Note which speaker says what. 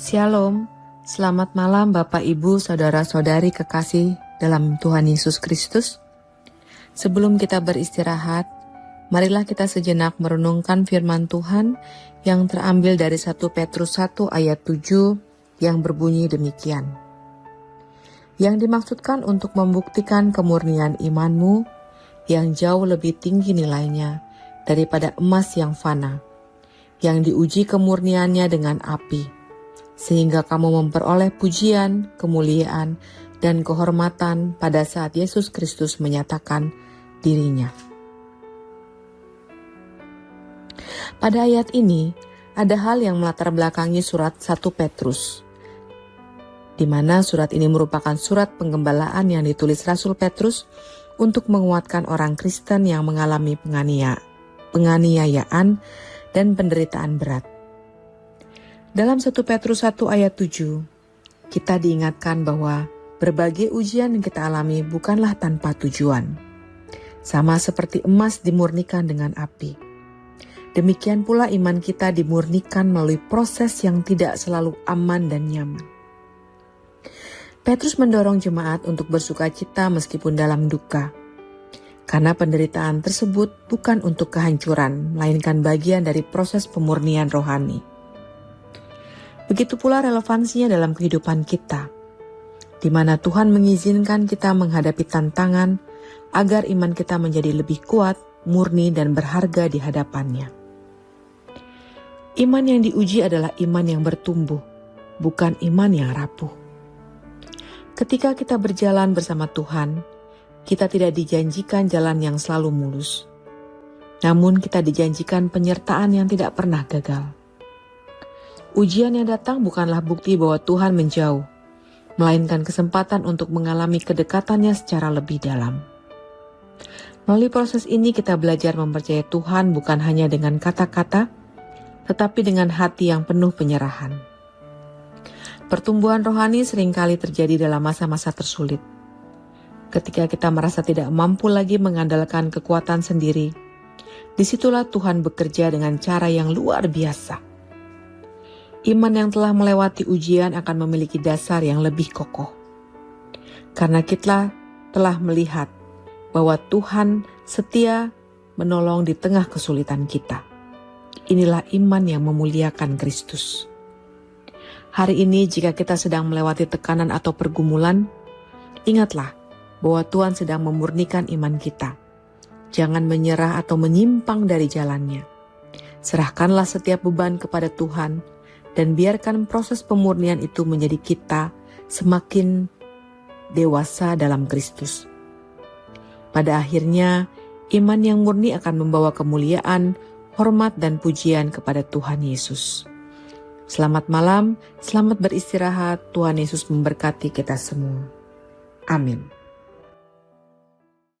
Speaker 1: Shalom, selamat malam Bapak Ibu Saudara-saudari kekasih dalam Tuhan Yesus Kristus. Sebelum kita beristirahat, marilah kita sejenak merenungkan firman Tuhan yang terambil dari 1 Petrus 1 ayat 7 yang berbunyi demikian. Yang dimaksudkan untuk membuktikan kemurnian imanmu yang jauh lebih tinggi nilainya daripada emas yang fana, yang diuji kemurniannya dengan api, sehingga kamu memperoleh pujian, kemuliaan, dan kehormatan pada saat Yesus Kristus menyatakan dirinya. Pada ayat ini, ada hal yang melatar belakangi surat 1 Petrus, di mana surat ini merupakan surat penggembalaan yang ditulis Rasul Petrus untuk menguatkan orang Kristen yang mengalami penganiayaan dan penderitaan berat. Dalam 1 Petrus 1 ayat 7, kita diingatkan bahwa berbagai ujian yang kita alami bukanlah tanpa tujuan. Sama seperti emas dimurnikan dengan api. Demikian pula iman kita dimurnikan melalui proses yang tidak selalu aman dan nyaman. Petrus mendorong jemaat untuk bersukacita meskipun dalam duka. Karena penderitaan tersebut bukan untuk kehancuran, melainkan bagian dari proses pemurnian rohani. Begitu pula relevansinya dalam kehidupan kita, di mana Tuhan mengizinkan kita menghadapi tantangan agar iman kita menjadi lebih kuat, murni, dan berharga di hadapannya. Iman yang diuji adalah iman yang bertumbuh, bukan iman yang rapuh. Ketika kita berjalan bersama Tuhan, kita tidak dijanjikan jalan yang selalu mulus, namun kita dijanjikan penyertaan yang tidak pernah gagal. Ujian yang datang bukanlah bukti bahwa Tuhan menjauh, melainkan kesempatan untuk mengalami kedekatannya secara lebih dalam. Melalui proses ini kita belajar mempercayai Tuhan bukan hanya dengan kata-kata, tetapi dengan hati yang penuh penyerahan. Pertumbuhan rohani seringkali terjadi dalam masa-masa tersulit. Ketika kita merasa tidak mampu lagi mengandalkan kekuatan sendiri, disitulah Tuhan bekerja dengan cara yang luar biasa. Iman yang telah melewati ujian akan memiliki dasar yang lebih kokoh. Karena kita telah melihat bahwa Tuhan setia menolong di tengah kesulitan kita. Inilah iman yang memuliakan Kristus. Hari ini jika kita sedang melewati tekanan atau pergumulan, ingatlah bahwa Tuhan sedang memurnikan iman kita. Jangan menyerah atau menyimpang dari jalannya. Serahkanlah setiap beban kepada Tuhan dan biarkan proses pemurnian itu menjadi kita semakin dewasa dalam Kristus. Pada akhirnya, iman yang murni akan membawa kemuliaan, hormat, dan pujian kepada Tuhan Yesus. Selamat malam, selamat beristirahat. Tuhan Yesus memberkati kita semua. Amin.